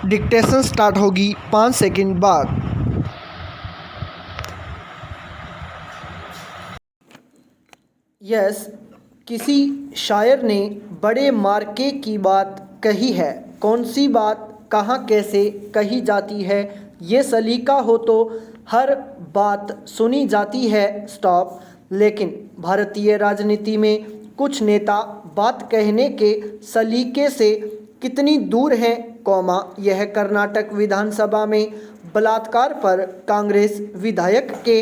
Dictation start होगी 5 second बाद। Yes, किसी शायर ने बड़े मार्के की बात कही है। कौन सी बात कहाँ कैसे कही जाती है, ये सलीका हो तो हर बात सुनी जाती है। स्टॉप। लेकिन भारतीय राजनीति में कुछ नेता बात कहने के सलीके से कितनी दूर हैं, कौमा। यह कर्नाटक विधानसभा में बलात्कार पर कांग्रेस विधायक के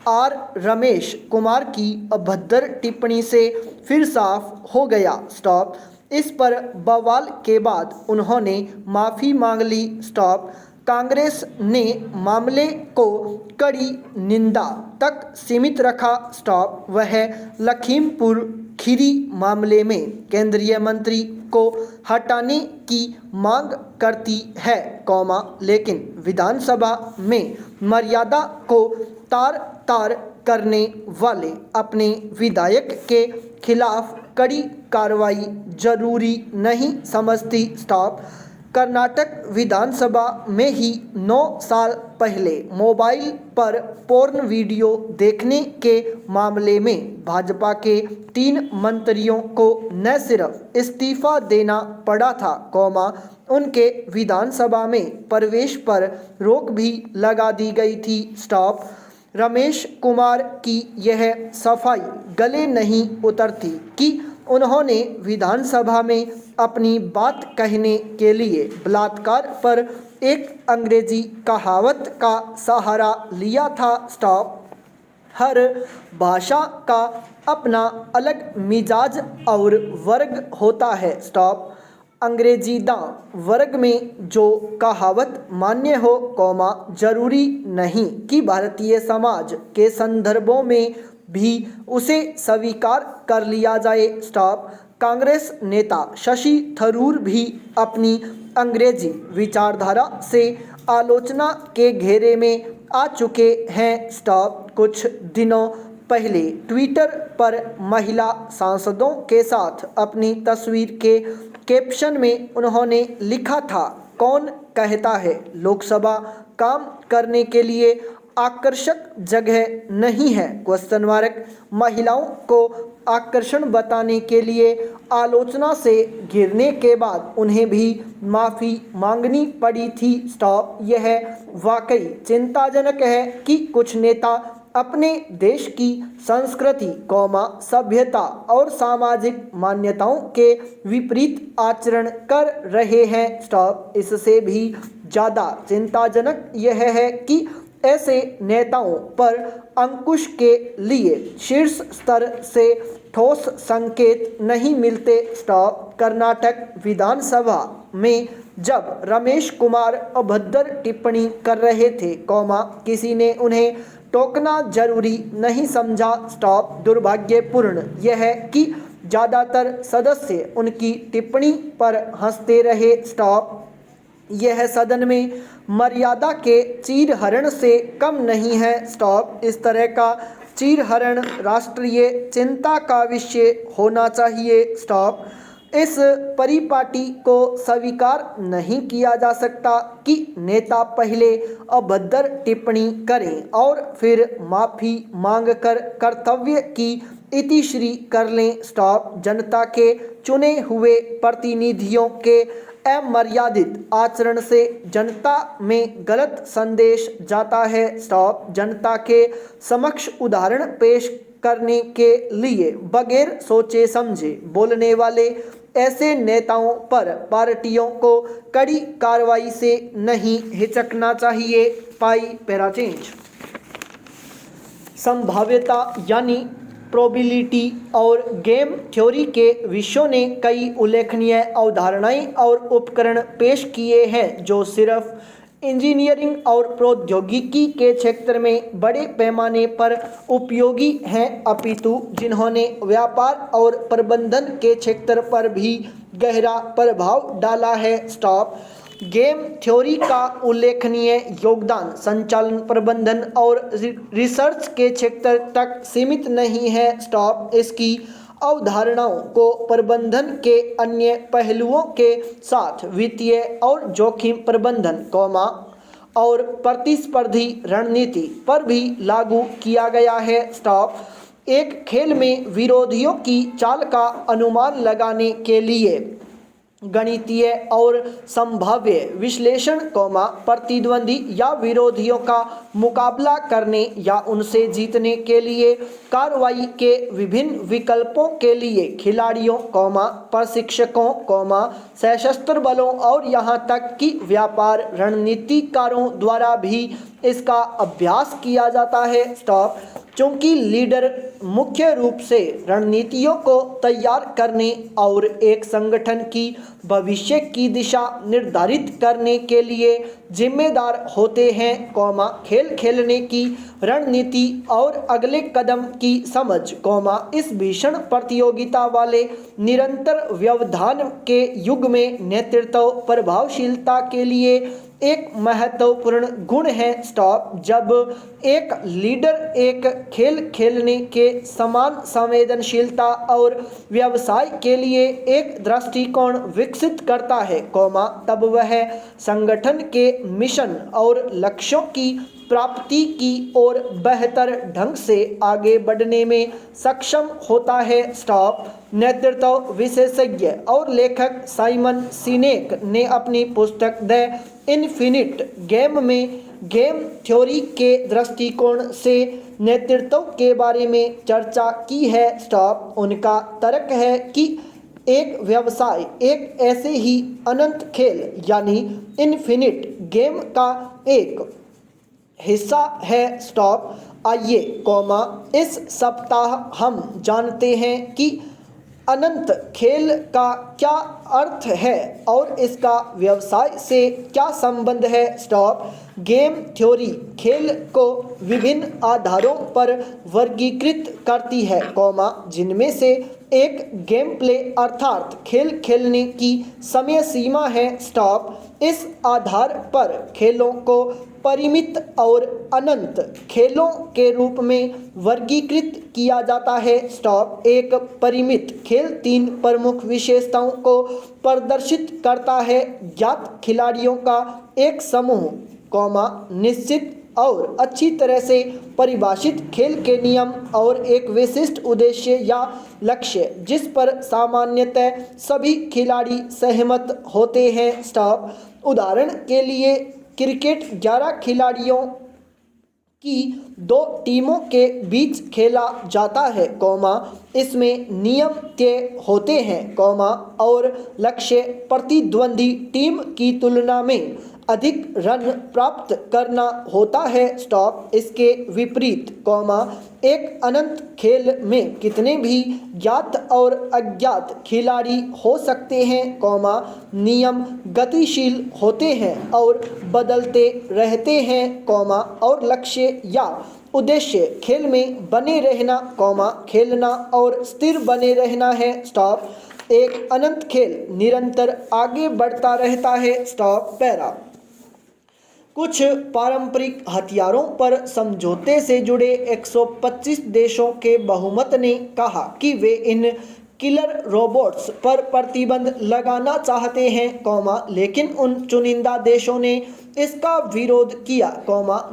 आर रमेश कुमार की अभद्र टिप्पणी से फिर साफ हो गया। स्टॉप। इस पर बवाल के बाद उन्होंने माफ़ी मांग ली। स्टॉप। कांग्रेस ने मामले को कड़ी निंदा तक सीमित रखा। स्टॉप। वह लखीमपुर खीरी मामले में केंद्रीय मंत्री को हटाने की मांग करती है, कौमा। लेकिन विधानसभा में मर्यादा को तार तार करने वाले अपने विधायक के खिलाफ कड़ी कार्रवाई जरूरी नहीं समझती। स्टॉप। कर्नाटक विधानसभा में ही 9 साल पहले मोबाइल पर पोर्न वीडियो देखने के मामले में भाजपा के 3 मंत्रियों को न सिर्फ इस्तीफा देना पड़ा था, कौमा, उनके विधानसभा में प्रवेश पर रोक भी लगा दी गई थी। स्टॉप। रमेश कुमार की यह सफाई गले नहीं उतरती कि उन्होंने विधानसभा में अपनी बात कहने के लिए बलात्कार पर एक अंग्रेजी कहावत का सहारा लिया था। स्टॉप। हर भाषा का अपना अलग मिजाज और वर्ग होता है। स्टॉप। अंग्रेजीदा वर्ग में जो कहावत मान्य हो, कौमा, जरूरी नहीं कि भारतीय समाज के संदर्भों में भी उसे स्वीकार कर लिया जाए। स्टॉप। कांग्रेस नेता शशि थरूर भी अपनी अंग्रेजी विचारधारा से आलोचना के घेरे में आ चुके हैं। स्टॉप। कुछ दिनों पहले ट्विटर पर महिला सांसदों के साथ अपनी तस्वीर के कैप्शन में उन्होंने लिखा था, कौन कहता है लोकसभा काम करने के लिए आकर्षक जगह नहीं है, क्वेश्चन मार्क। महिलाओं को आकर्षण बताने के लिए आलोचना से घिरने के बाद उन्हें भी माफ़ी मांगनी पड़ी थी। स्टॉप। यह वाकई चिंताजनक है कि कुछ नेता अपने देश की संस्कृति, कौमा, सभ्यता और सामाजिक मान्यताओं के विपरीत आचरण कर रहे हैं। स्टॉप। इससे भी ज़्यादा चिंताजनक यह है कि ऐसे नेताओं पर अंकुश के लिए शीर्ष स्तर से ठोस संकेत नहीं मिलते। स्टॉप। कर्नाटक विधानसभा में जब रमेश कुमार अभद्र टिप्पणी कर रहे थे, कौमा, किसी ने उन्हें टोकना जरूरी नहीं समझा। स्टॉप। दुर्भाग्यपूर्ण यह है कि ज़्यादातर सदस्य उनकी टिप्पणी पर हंसते रहे। स्टॉप। यह सदन में मर्यादा के चीरहरण से कम नहीं है। स्टॉप। इस तरह का चीरहरण राष्ट्रीय चिंता का विषय होना चाहिए। स्टॉप। इस परिपाटी को स्वीकार नहीं किया जा सकता कि नेता पहले अभद्र टिप्पणी करें और फिर माफ़ी मांगकर कर्तव्य की इतिश्री कर लें। स्टॉप। जनता के चुने हुए प्रतिनिधियों के अमर्यादित आचरण से जनता में गलत संदेश जाता है। स्टॉप। जनता के समक्ष उदाहरण पेश करने के लिए बगैर सोचे समझे बोलने वाले ऐसे नेताओं पर पार्टियों को कड़ी कार्रवाई से नहीं हिचकना चाहिए। पाई पैराचेंज। संभाव्यता यानी प्रोबेबिलिटी और गेम थ्योरी के विषयों ने कई उल्लेखनीय अवधारणाएं और उपकरण पेश किए हैं जो सिर्फ इंजीनियरिंग और प्रौद्योगिकी के क्षेत्र में बड़े पैमाने पर उपयोगी हैं, अपितु जिन्होंने व्यापार और प्रबंधन के क्षेत्र पर भी गहरा प्रभाव डाला है। स्टॉप। गेम थ्योरी का उल्लेखनीय योगदान संचालन, प्रबंधन और रिसर्च के क्षेत्र तक सीमित नहीं है। स्टॉप। इसकी अवधारणाओं को प्रबंधन के अन्य पहलुओं के साथ वित्तीय और जोखिम प्रबंधन, और प्रतिस्पर्धी रणनीति पर भी लागू किया गया है। स्टॉप। एक खेल में विरोधियों की चाल का अनुमान लगाने के लिए गणितीय और संभाव्य विश्लेषण, प्रतिद्वंदी या विरोधियों का मुकाबला करने या उनसे जीतने के लिए कार्रवाई के विभिन्न विकल्पों के लिए खिलाड़ियों, प्रशिक्षकों, सशस्त्र बलों और यहाँ तक कि व्यापार रणनीतिकारों द्वारा भी इसका अभ्यास किया जाता है। स्टॉप। चूंकि लीडर मुख्य रूप से रणनीतियों को तैयार करने और एक संगठन की भविष्य की दिशा निर्धारित करने के लिए जिम्मेदार होते हैं, खेल खेलने की रणनीति और अगले कदम की समझ, इस भीषण प्रतियोगिता वाले निरंतर व्यवधान के युग में नेतृत्व प्रभावशीलता के लिए एक महत्वपूर्ण गुण है। स्टॉप। जब एक लीडर एक खेल खेलने के समान संवेदनशीलता और व्यवसाय के लिए एक दृष्टिकोण विकसित करता है, तब वह संगठन के मिशन और लक्ष्यों की प्राप्ति की ओर बेहतर ढंग से आगे बढ़ने में सक्षम होता है। स्टॉप। नेतृत्व विशेषज्ञ और लेखक साइमन सिनेक ने अपनी पुस्तक द इन्फिनिट गेम में गेम थ्योरी के दृष्टिकोण से नेतृत्व के बारे में चर्चा की है। स्टॉप। उनका तर्क है कि एक व्यवसाय एक ऐसे ही अनंत खेल यानी इन्फिनिट गेम का एक हिस्सा है। स्टॉप। आइए, इस सप्ताह हम जानते हैं कि अनंत खेल का क्या अर्थ है और इसका व्यवसाय से क्या संबंध है। स्टॉप। गेम थ्योरी खेल को विभिन्न आधारों पर वर्गीकृत करती है, जिनमें से एक गेम प्ले अर्थात खेल खेलने की समय सीमा है। स्टॉप। इस आधार पर खेलों को परिमित और अनंत खेलों के रूप में वर्गीकृत किया जाता है। स्टॉप। एक परिमित खेल 3 प्रमुख विशेषताओं को प्रदर्शित करता है: ज्ञात खिलाड़ियों का एक समूह, निश्चित और अच्छी तरह से परिभाषित खेल के नियम, और एक विशिष्ट उद्देश्य या लक्ष्य जिस पर सामान्यतः सभी खिलाड़ी सहमत होते हैं। स्टॉप। उदाहरण के लिए क्रिकेट 11 खिलाड़ियों की 2 टीमों के बीच खेला जाता है, इसमें नियम तय होते हैं, और लक्ष्य प्रतिद्वंदी टीम की तुलना में अधिक रन प्राप्त करना होता है। स्टॉप। इसके विपरीत, एक अनंत खेल में कितने भी ज्ञात और अज्ञात खिलाड़ी हो सकते हैं, नियम गतिशील होते हैं और बदलते रहते हैं, और लक्ष्य या उद्देश्य खेल में बने रहना, खेलना और स्थिर बने रहना है। स्टॉप। एक अनंत खेल निरंतर आगे बढ़ता रहता है। स्टॉप। पैरा। कुछ पारंपरिक हथियारों पर समझौते से जुड़े 125 देशों के बहुमत ने कहा कि वे इन किलर रोबोट्स पर प्रतिबंध लगाना चाहते हैं, लेकिन उन चुनिंदा देशों ने इसका विरोध किया,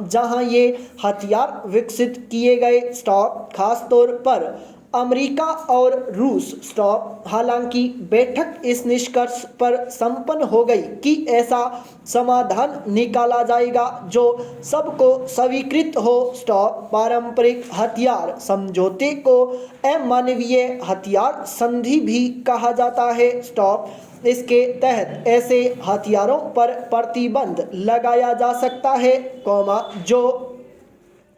जहां ये हथियार विकसित किए गए। स्टॉप। खासतौर पर अमेरिका और रूस। स्टॉप। हालांकि बैठक इस निष्कर्ष पर संपन्न हो गई कि ऐसा समाधान निकाला जाएगा जो सबको स्वीकृत हो। स्टॉप। पारंपरिक हथियार समझौते को अमानवीय हथियार संधि भी कहा जाता है। स्टॉप। इसके तहत ऐसे हथियारों पर प्रतिबंध लगाया जा सकता है, जो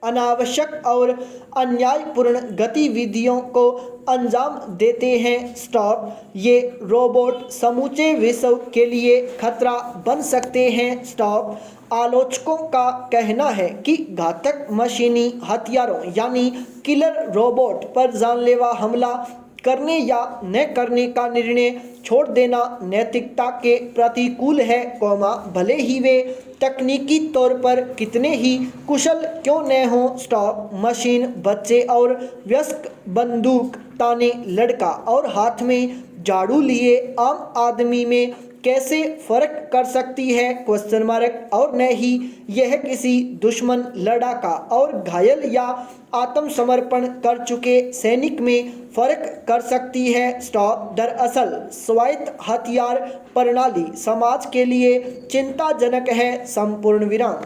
अनावश्यक और अन्यायपूर्ण गतिविधियों को अंजाम देते हैं। स्टॉप। ये रोबोट समूचे विश्व के लिए खतरा बन सकते हैं। स्टॉप। आलोचकों का कहना है कि घातक मशीनी हथियारों यानी किलर रोबोट पर जानलेवा हमला करने या न करने का निर्णय छोड़ देना नैतिकता के प्रतिकूल है, भले ही वे तकनीकी तौर पर कितने ही कुशल क्यों न हों। स्टॉप मशीन बच्चे और वयस्क, बंदूक ताने लड़का और हाथ में झाड़ू लिए आम आदमी में कैसे फ़र्क कर सकती है, क्वेश्चन मार्क। और न ही यह किसी दुश्मन लड़ाका और घायल या आत्मसमर्पण कर चुके सैनिक में फ़र्क कर सकती है। स्टॉप। दरअसल स्वायत्त हथियार प्रणाली समाज के लिए चिंताजनक है, संपूर्ण विराम।